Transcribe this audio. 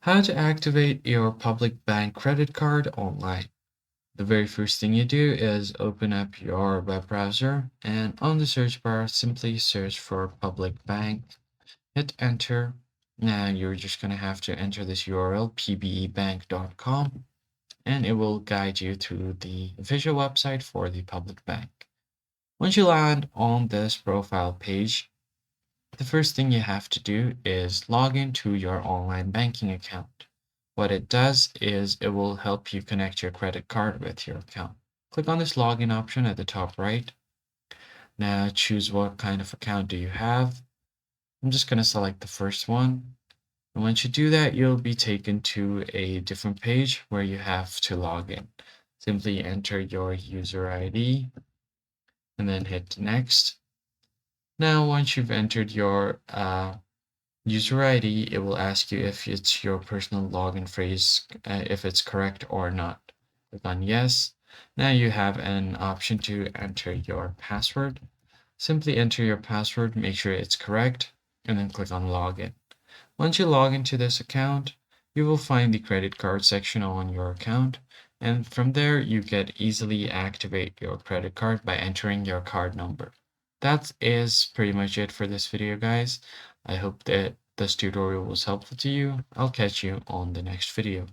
How to activate your public bank credit card online. The very first thing you do is open up your web browser and on the search bar, simply search for public bank, hit enter. Now you're just going to have to enter this URL pbebank.com and it will guide you to the official website for the public bank. Once you land on this profile page, the first thing you have to do is log into your online banking account. What it does is it will help you connect your credit card with your account. Click on this login option at the top right. Now choose what kind of account do you have. I'm just going to select the first one. And once you do that, you'll be taken to a different page where you have to log in. Simply enter your user ID and then hit next. Now, once you've entered your user ID, it will ask you if it's your personal login phrase, if it's correct or not. Click on yes. Now you have an option to enter your password. Simply enter your password, make sure it's correct, and then click on login. Once you log into this account, you will find the credit card section on your account, and from there you can easily activate your credit card by entering your card number. That is pretty much it for this video, guys. I hope that this tutorial was helpful to you. I'll catch you on the next video.